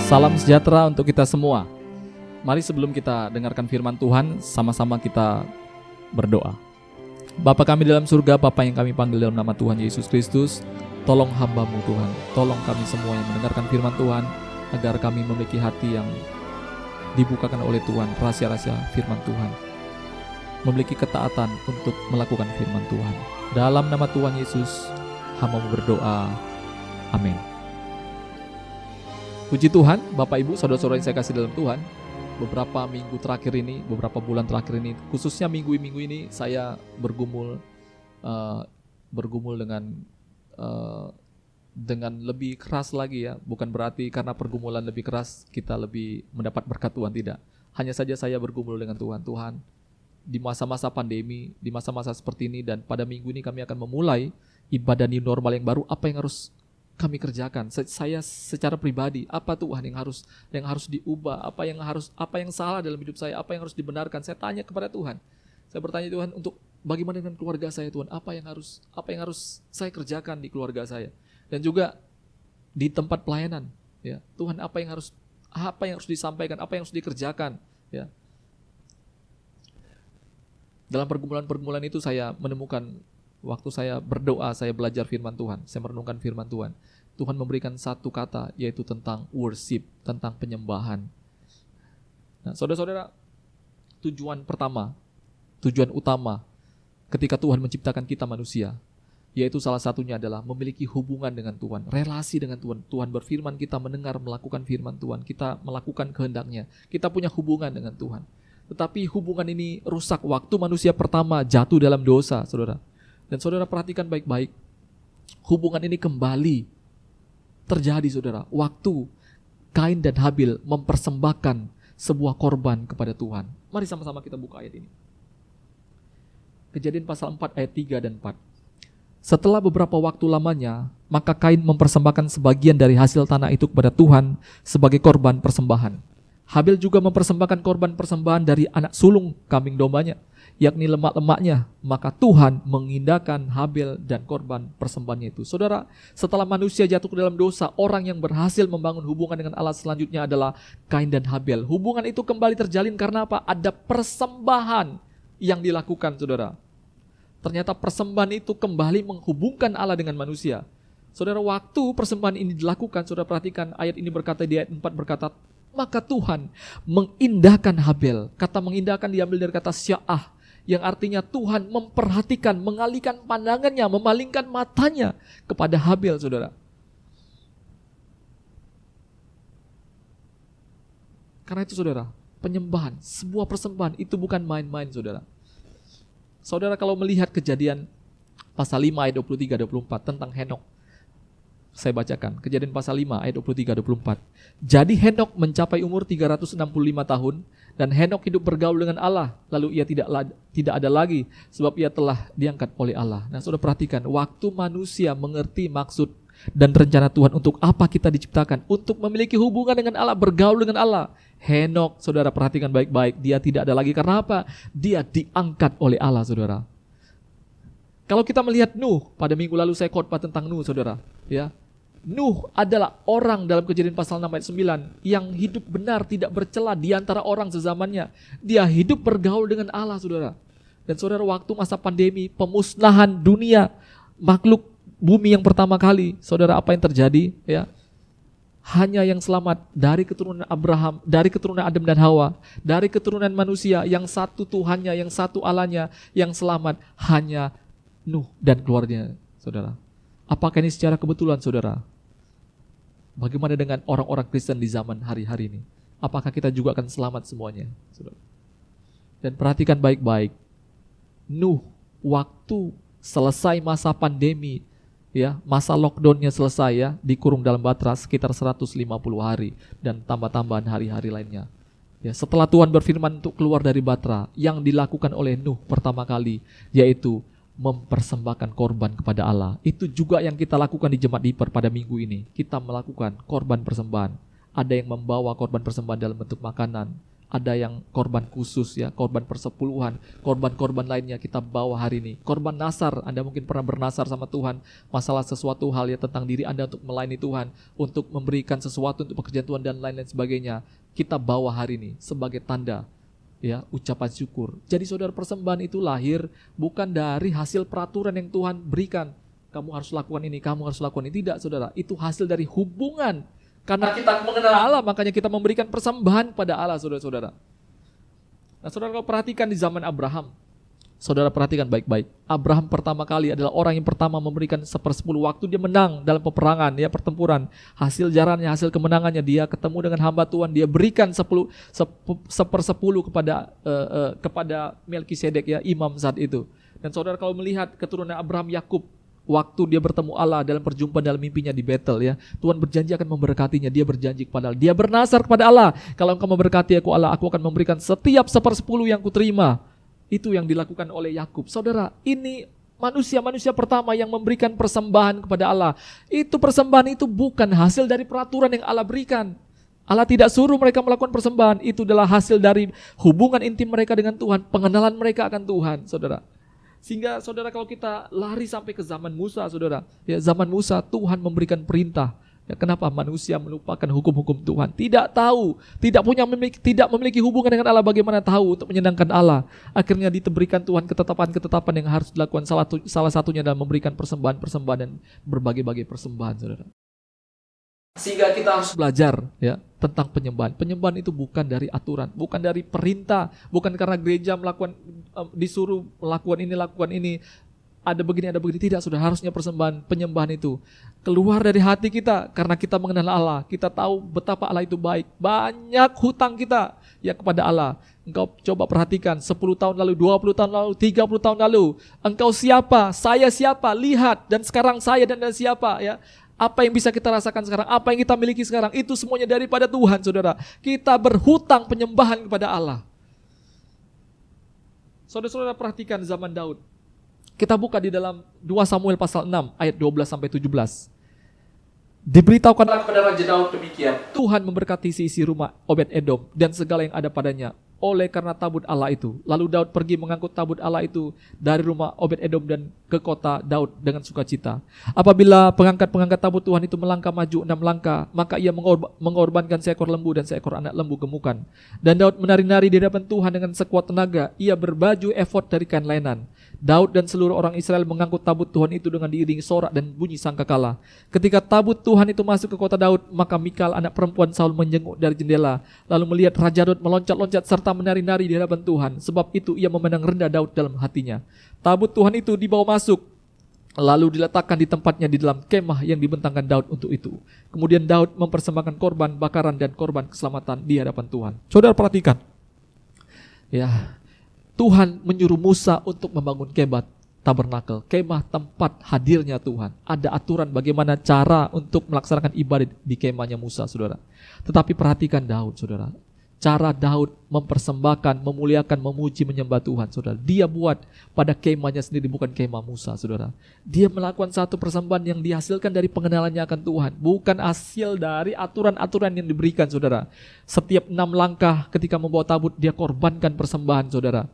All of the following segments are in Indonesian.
Salam sejahtera untuk kita semua. Mari sebelum kita dengarkan firman Tuhan, sama-sama kita berdoa. Bapa kami dalam surga, Bapa yang kami panggil dalam nama Tuhan Yesus Kristus, tolong hamba-Mu Tuhan, tolong kami semua yang mendengarkan firman Tuhan, agar kami memiliki hati yang dibukakan oleh Tuhan, rahasia-rahasia firman Tuhan, memiliki ketaatan untuk melakukan firman Tuhan. Dalam nama Tuhan Yesus, hamba-Mu berdoa. Amin. Puji Tuhan, Bapak Ibu, Saudara-saudara yang saya kasih dalam Tuhan. Beberapa minggu terakhir ini, beberapa bulan terakhir ini, khususnya minggu-minggu ini, saya bergumul dengan lebih keras lagi ya. Bukan berarti karena pergumulan lebih keras kita lebih mendapat berkat Tuhan, tidak. Hanya saja saya bergumul dengan Tuhan. Tuhan, di masa-masa pandemi, di masa-masa seperti ini, dan pada minggu ini kami akan memulai ibadah new normal yang baru. Apa yang harus kami kerjakan? Saya secara pribadi, apa Tuhan yang harus diubah, apa yang salah dalam hidup saya, apa yang harus dibenarkan? Saya tanya kepada Tuhan. Saya bertanya, Tuhan, untuk bagaimana dengan keluarga saya, Tuhan? Apa yang harus saya kerjakan di keluarga saya? Dan juga di tempat pelayanan, ya. Tuhan, apa yang harus disampaikan, apa yang harus dikerjakan, ya. Dalam pergumulan-pergumulan itu saya menemukan, waktu saya berdoa, saya belajar firman Tuhan, saya merenungkan firman Tuhan. Tuhan memberikan satu kata, yaitu tentang worship, tentang penyembahan. Nah, saudara-saudara, tujuan utama ketika Tuhan menciptakan kita manusia, yaitu salah satunya adalah memiliki hubungan dengan Tuhan, relasi dengan Tuhan. Tuhan berfirman, kita mendengar, melakukan firman Tuhan, kita melakukan kehendaknya, kita punya hubungan dengan Tuhan. Tetapi hubungan ini rusak waktu manusia pertama jatuh dalam dosa, saudara. Dan saudara perhatikan baik-baik, hubungan ini kembali terjadi, saudara, waktu Kain dan Habil mempersembahkan sebuah korban kepada Tuhan. Mari sama-sama kita buka ayat ini. Kejadian pasal 4 ayat 3 dan 4. Setelah beberapa waktu lamanya, maka Kain mempersembahkan sebagian dari hasil tanah itu kepada Tuhan sebagai korban persembahan. Habil juga mempersembahkan korban persembahan dari anak sulung kambing dombanya, yakni lemak-lemaknya. Maka Tuhan mengindahkan Habil dan korban persembahannya itu. Saudara, setelah manusia jatuh ke dalam dosa, orang yang berhasil membangun hubungan dengan Allah selanjutnya adalah Kain dan Habil. Hubungan itu kembali terjalin karena apa? Ada persembahan yang dilakukan, saudara. Ternyata persembahan itu kembali menghubungkan Allah dengan manusia. Saudara, waktu persembahan ini dilakukan, saudara perhatikan ayat ini berkata, di ayat 4 berkata, maka Tuhan mengindahkan Habil. Kata mengindahkan diambil dari kata sya'ah, yang artinya Tuhan memperhatikan, mengalihkan pandangannya, memalingkan matanya kepada Habil, saudara. Karena itu, saudara, penyembahan, sebuah persembahan itu bukan main-main, saudara. Saudara kalau melihat Kejadian pasal 5 ayat 23-24 tentang Henok, saya bacakan, Kejadian pasal 5 ayat 23-24. Jadi Henok mencapai umur 365 tahun, dan Henok hidup bergaul dengan Allah, lalu ia tidak ada lagi, sebab ia telah diangkat oleh Allah. Nah, saudara perhatikan, waktu manusia mengerti maksud dan rencana Tuhan untuk apa kita diciptakan, untuk memiliki hubungan dengan Allah, bergaul dengan Allah. Henok, saudara perhatikan baik-baik, dia tidak ada lagi. Karena apa? Dia diangkat oleh Allah, saudara. Kalau kita melihat Nuh, pada minggu lalu saya khotbah tentang Nuh, saudara, ya. Nuh adalah orang dalam Kejadian pasal 6 ayat 9 yang hidup benar, tidak bercela di antara orang sezamannya. Dia hidup bergaul dengan Allah, saudara. Dan saudara, waktu masa pandemi, pemusnahan dunia, makhluk bumi yang pertama kali, saudara, apa yang terjadi? Ya, hanya yang selamat dari keturunan Abraham, dari keturunan Adam dan Hawa, dari keturunan manusia, yang satu Tuhannya, yang satu Allahnya, yang selamat hanya Nuh dan keluarganya, saudara. Apakah ini secara kebetulan, saudara? Bagaimana dengan orang-orang Kristen di zaman hari-hari ini? Apakah kita juga akan selamat semuanya, saudara? Dan perhatikan baik-baik, Nuh waktu selesai masa pandemi, ya, masa lockdownnya selesai, ya, dikurung dalam batra sekitar 150 hari dan tambah-tambahan hari-hari lainnya. Ya, setelah Tuhan berfirman untuk keluar dari batra, yang dilakukan oleh Nuh pertama kali yaitu mempersembahkan korban kepada Allah. Itu juga yang kita lakukan di Jemaat Diper pada minggu ini. Kita melakukan korban persembahan. Ada yang membawa korban persembahan dalam bentuk makanan, Ada yang korban khusus ya, korban persepuluhan, korban-korban lainnya kita bawa hari ini. Korban nasar, Anda mungkin pernah bernasar sama Tuhan, masalah sesuatu hal ya tentang diri Anda untuk melayani Tuhan, untuk memberikan sesuatu untuk pekerjaan Tuhan dan lain-lain sebagainya. Kita bawa hari ini sebagai tanda ya ucapan syukur. Jadi saudara, persembahan itu lahir bukan dari hasil peraturan yang Tuhan berikan. Kamu harus lakukan ini, kamu harus lakukan ini. Tidak saudara, itu hasil dari hubungan. Karena kita mengenal Allah, makanya kita memberikan persembahan pada Allah, saudara-saudara. Nah, saudara kalau perhatikan di zaman Abraham, saudara perhatikan baik-baik. Abraham pertama kali adalah orang yang pertama memberikan 1/10 waktu dia menang dalam peperangan, ya pertempuran. Hasil jarannya, hasil kemenangannya, dia ketemu dengan hamba Tuhan, dia berikan 1/10 kepada Melkisedek ya, imam saat itu. Dan saudara kalau melihat keturunan Abraham, Yakub, waktu dia bertemu Allah dalam perjumpaan dalam mimpinya di Betel ya, Tuhan berjanji akan memberkatinya. Dia berjanji kepada Allah, dia bernasar kepada Allah, kalau engkau memberkati aku Allah, aku akan memberikan setiap 1/10 yang kuterima. Itu yang dilakukan oleh Yakub. Saudara, ini manusia-manusia pertama yang memberikan persembahan kepada Allah. Itu persembahan itu bukan hasil dari peraturan yang Allah berikan. Allah tidak suruh mereka melakukan persembahan. Itu adalah hasil dari hubungan intim mereka dengan Tuhan, pengenalan mereka akan Tuhan, saudara. Sehingga saudara kalau kita lari sampai ke zaman Musa, saudara, ya zaman Musa Tuhan memberikan perintah. Ya, kenapa manusia melupakan hukum-hukum Tuhan? Tidak tahu, tidak memiliki hubungan dengan Allah. Bagaimana tahu untuk menyenangkan Allah? Akhirnya diberikan Tuhan ketetapan-ketetapan yang harus dilakukan. Salah satunya adalah memberikan persembahan-persembahan dan berbagai-bagai persembahan, saudara. Sehingga kita harus belajar ya tentang penyembahan. Penyembahan itu bukan dari aturan, bukan dari perintah, bukan karena gereja disuruh melakukan ini, ada begini. Tidak, sudah harusnya persembahan penyembahan itu keluar dari hati kita karena kita mengenal Allah. Kita tahu betapa Allah itu baik. Banyak hutang kita ya kepada Allah. Engkau coba perhatikan 10 tahun lalu, 20 tahun lalu, 30 tahun lalu. Engkau siapa? Saya siapa? Lihat, dan sekarang saya dan siapa ya. Apa yang bisa kita rasakan sekarang, apa yang kita miliki sekarang, itu semuanya daripada Tuhan, saudara. Kita berhutang penyembahan kepada Allah. Saudara-saudara perhatikan zaman Daud. Kita buka di dalam 2 Samuel pasal 6 ayat 12-17. Diberitahukanlah kepada Raja Daud demikian, Tuhan memberkati isi rumah Obed-Edom dan segala yang ada padanya, oleh karena tabut Allah itu. Lalu Daud pergi mengangkut tabut Allah itu dari rumah Obed-Edom dan ke kota Daud dengan sukacita. Apabila pengangkat-pengangkat tabut Tuhan itu melangkah maju 6 langkah, maka ia mengorbankan seekor lembu dan seekor anak lembu gemukan. Dan Daud menari-nari di hadapan Tuhan dengan sekuat tenaga. Ia berbaju efod dari kain lenan. Daud dan seluruh orang Israel mengangkut tabut Tuhan itu dengan diiringi sorak dan bunyi sangkakala. Ketika tabut Tuhan itu masuk ke kota Daud, maka Mikal anak perempuan Saul menjenguk dari jendela, lalu melihat Raja Daud meloncat-loncat serta menari-nari di hadapan Tuhan. Sebab itu ia memandang rendah Daud dalam hatinya. Tabut Tuhan itu dibawa masuk, lalu diletakkan di tempatnya di dalam kemah yang dibentangkan Daud untuk itu. Kemudian Daud mempersembahkan korban bakaran dan korban keselamatan di hadapan Tuhan. Saudara perhatikan, ya, Tuhan menyuruh Musa untuk membangun kemah tabernakel, kemah tempat hadirnya Tuhan. Ada aturan bagaimana cara untuk melaksanakan ibadah di kemahnya Musa, saudara. Tetapi perhatikan Daud, saudara. Cara Daud mempersembahkan, memuliakan, memuji, menyembah Tuhan, saudara. Dia buat pada kemahnya sendiri, bukan kemah Musa, saudara. Dia melakukan satu persembahan yang dihasilkan dari pengenalannya akan Tuhan, bukan hasil dari aturan-aturan yang diberikan, saudara. Setiap 6 langkah ketika membawa tabut, dia korbankan persembahan, saudara.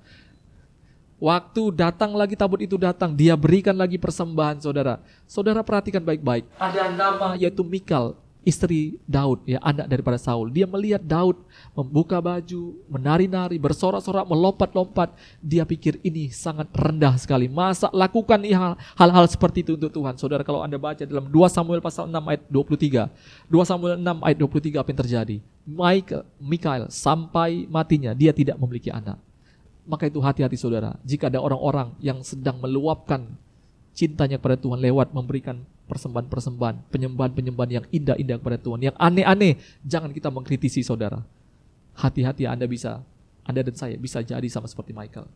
Waktu datang lagi tabut itu datang, dia berikan lagi persembahan, saudara. Saudara perhatikan baik-baik. Ada nama yaitu Mikal, istri Daud, ya, anak daripada Saul. Dia melihat Daud membuka baju, menari-nari, bersorak-sorak, melompat-lompat. Dia pikir ini sangat rendah sekali. Masa lakukan hal-hal seperti itu untuk Tuhan? Saudara, kalau Anda baca dalam 2 Samuel pasal 6 ayat 23. 2 Samuel 6 ayat 23 apa yang terjadi? Mikal sampai matinya dia tidak memiliki anak. Maka itu hati-hati, saudara. Jika ada orang-orang yang sedang meluapkan cintanya kepada Tuhan lewat memberikan persembahan-persembahan, penyembahan-penyembahan yang indah-indah kepada Tuhan, yang aneh-aneh, jangan kita mengkritisi, saudara. Hati-hati, Anda dan saya bisa jadi sama seperti Michael.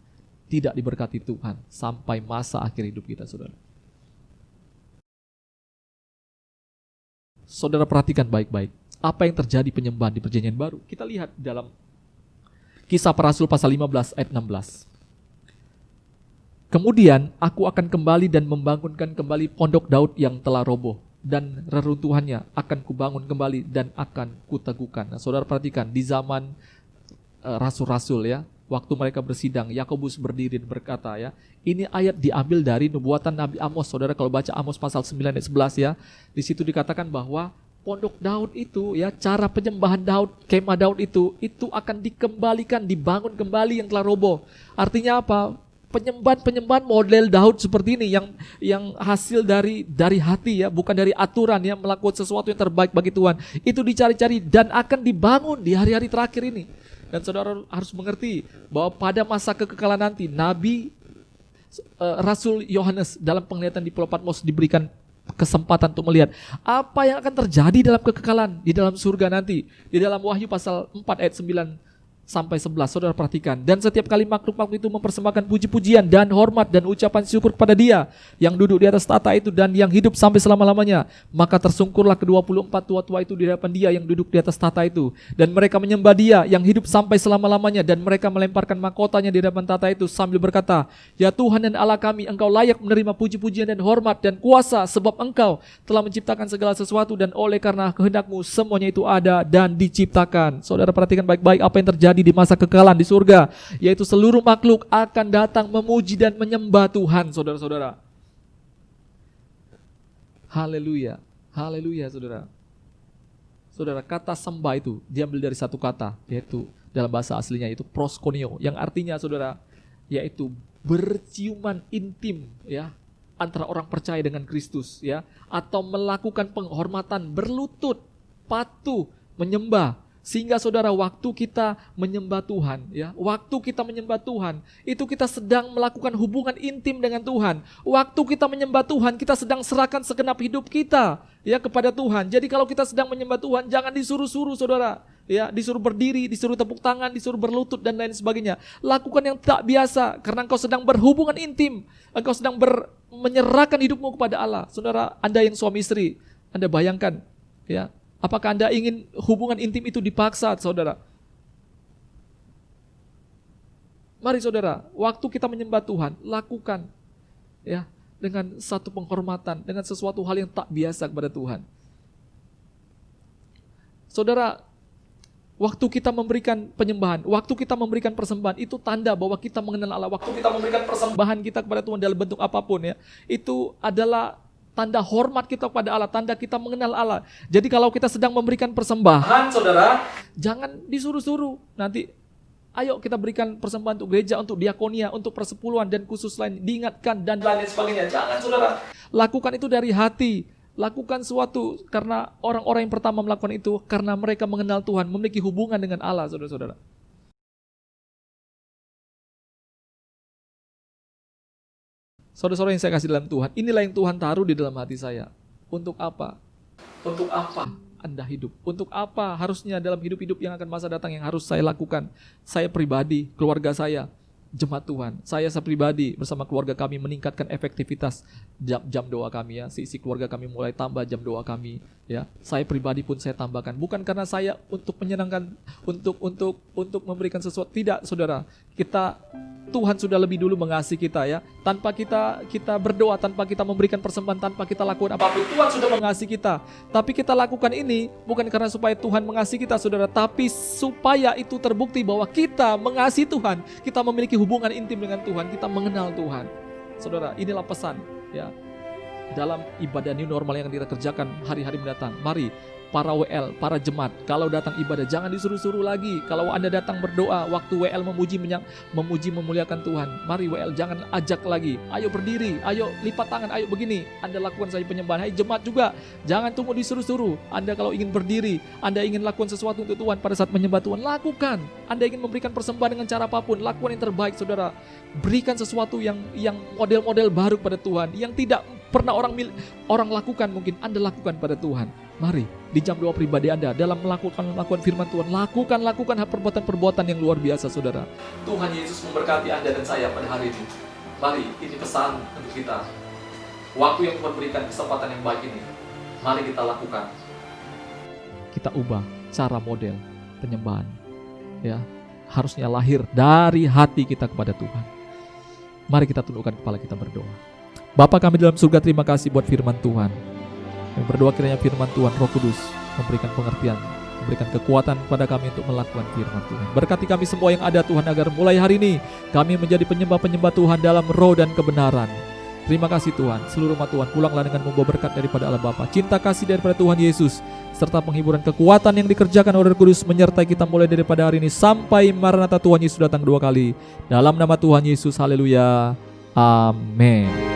Tidak diberkati Tuhan sampai masa akhir hidup kita, saudara. Saudara perhatikan baik-baik. Apa yang terjadi penyembahan di Perjanjian Baru? Kita lihat dalam Kisah Para Rasul pasal 15 ayat 16. Kemudian aku akan kembali dan membangunkan kembali pondok Daud yang telah roboh, dan reruntuhannya akan kubangun kembali dan akan kuteguhkan. Nah, saudara perhatikan, di zaman rasul-rasul ya. Waktu mereka bersidang, Yakobus berdiri dan berkata ya, ini ayat diambil dari nubuatan Nabi Amos. Saudara kalau baca Amos pasal 9 ayat 11 ya, di situ dikatakan bahwa pondok Daud itu ya, cara penyembahan Daud, kemah Daud itu akan dikembalikan, dibangun kembali yang telah roboh. Artinya apa? Penyembahan model Daud seperti ini yang hasil dari hati ya, bukan dari aturan ya, melakukan sesuatu yang terbaik bagi Tuhan. Itu dicari-cari dan akan dibangun di hari-hari terakhir ini. Dan saudara harus mengerti bahwa pada masa kekekalan nanti Nabi Rasul Yohanes dalam penglihatan di Pulau Patmos diberikan kesempatan untuk melihat apa yang akan terjadi dalam kekekalan di dalam surga nanti. Di dalam Wahyu pasal 4 ayat 9 sampai 11, saudara perhatikan. Dan setiap kali makhluk-makhluk itu mempersembahkan puji-pujian dan hormat dan ucapan syukur kepada Dia yang duduk di atas tahta itu dan yang hidup sampai selama-lamanya. Maka tersungkurlah ke-24 tua-tua itu di hadapan Dia yang duduk di atas tahta itu, dan mereka menyembah Dia yang hidup sampai selama-lamanya, dan mereka melemparkan mahkotanya di hadapan tahta itu sambil berkata, ya Tuhan dan Allah kami, Engkau layak menerima puji-pujian dan hormat dan kuasa, sebab Engkau telah menciptakan segala sesuatu, dan oleh karena kehendak-Mu semuanya itu ada dan diciptakan. Saudara perhatikan baik-baik apa yang terjadi di masa kekekalan di surga, yaitu seluruh makhluk akan datang memuji dan menyembah Tuhan, saudara-saudara. Haleluya, haleluya, saudara. Saudara, kata sembah itu diambil dari satu kata, yaitu dalam bahasa aslinya itu proskuneo, yang artinya saudara, yaitu berciuman intim ya, antara orang percaya dengan Kristus ya, atau melakukan penghormatan, berlutut, patuh, menyembah. Sehingga saudara, waktu kita menyembah Tuhan ya, waktu kita menyembah Tuhan, itu kita sedang melakukan hubungan intim dengan Tuhan. Waktu kita menyembah Tuhan, kita sedang serahkan segenap hidup kita ya kepada Tuhan. Jadi kalau kita sedang menyembah Tuhan, jangan disuruh-suruh saudara ya, disuruh berdiri, disuruh tepuk tangan, disuruh berlutut dan lain sebagainya. Lakukan yang tak biasa, karena engkau sedang berhubungan intim, engkau sedang menyerahkan hidupmu kepada Allah. Saudara, Anda yang suami istri, Anda bayangkan ya, apakah Anda ingin hubungan intim itu dipaksa, saudara? Mari saudara, waktu kita menyembah Tuhan, lakukan ya dengan satu penghormatan, dengan sesuatu hal yang tak biasa kepada Tuhan. Saudara, waktu kita memberikan penyembahan, waktu kita memberikan persembahan, itu tanda bahwa kita mengenal Allah. Waktu kita memberikan persembahan kita kepada Tuhan dalam bentuk apapun ya, itu adalah tanda hormat kita kepada Allah, tanda kita mengenal Allah. Jadi kalau kita sedang memberikan persembahan, saudara, jangan disuruh-suruh. Nanti, ayo kita berikan persembahan untuk gereja, untuk diakonia, untuk persepuluhan dan khusus lain, diingatkan dan lain sebagainya. Jangan saudara, lakukan itu dari hati. Lakukan suatu karena orang-orang yang pertama melakukan itu karena mereka mengenal Tuhan, memiliki hubungan dengan Allah, saudara-saudara. Saudara-saudara yang saya kasih dalam Tuhan, inilah yang Tuhan taruh di dalam hati saya. Untuk apa? Untuk apa Anda hidup? Untuk apa harusnya dalam hidup-hidup yang akan masa datang yang harus saya lakukan? Saya pribadi, keluarga saya, jemaat Tuhan. Saya pribadi bersama keluarga kami meningkatkan efektivitas jam doa kami ya. Isi keluarga kami mulai tambah jam doa kami ya. Saya pribadi pun saya tambahkan. Bukan karena saya untuk menyenangkan, untuk memberikan sesuatu. Tidak, saudara. Tuhan sudah lebih dulu mengasihi kita ya. Tanpa kita berdoa, tanpa kita memberikan persembahan, tanpa kita lakukan apapun, Tuhan sudah mengasihi kita. Tapi kita lakukan ini bukan karena supaya Tuhan mengasihi kita, saudara, tapi supaya itu terbukti bahwa kita mengasihi Tuhan, kita memiliki hubungan intim dengan Tuhan, kita mengenal Tuhan. Saudara, inilah pesan ya dalam ibadah new normal yang kita kerjakan hari-hari mendatang. Mari para WL, para jemaat, kalau datang ibadah jangan disuruh-suruh lagi. Kalau Anda datang berdoa, waktu WL memuji memuliakan Tuhan, mari WL jangan ajak lagi. Ayo berdiri, ayo lipat tangan, ayo begini. Anda lakukan saja penyembahan. Hai jemaat juga, jangan tunggu disuruh-suruh. Anda kalau ingin berdiri, Anda ingin lakukan sesuatu untuk Tuhan pada saat menyembah Tuhan, lakukan. Anda ingin memberikan persembahan dengan cara apapun, lakukan yang terbaik, saudara. Berikan sesuatu yang model-model baru pada Tuhan, yang tidak pernah orang lakukan, mungkin Anda lakukan pada Tuhan. Mari di jam doa pribadi Anda dalam melakukan firman Tuhan, lakukan perbuatan-perbuatan yang luar biasa, saudara. Tuhan Yesus memberkati Anda dan saya pada hari ini. Mari, ini pesan untuk kita. Waktu yang Tuhan berikan, kesempatan yang baik ini, mari kita lakukan. Kita ubah cara model penyembahan ya, harusnya lahir dari hati kita kepada Tuhan. Mari kita tundukkan kepala kita berdoa. Bapa kami dalam surga, terima kasih buat firman Tuhan. Yang berdoa kiranya firman Tuhan, Roh Kudus memberikan pengertian memberikan kekuatan kepada kami untuk melakukan firman Tuhan. Berkati kami semua yang ada Tuhan, agar mulai hari ini kami menjadi penyembah-penyembah Tuhan dalam roh dan kebenaran. Terima kasih Tuhan. Seluruh umat Tuhan pulanglah dengan membawa berkat daripada Allah Bapa, cinta kasih daripada Tuhan Yesus, serta penghiburan kekuatan yang dikerjakan oleh Roh Kudus menyertai kita mulai daripada hari ini sampai Maranatha Tuhan Yesus datang 2 kali. Dalam nama Tuhan Yesus, haleluya, amin.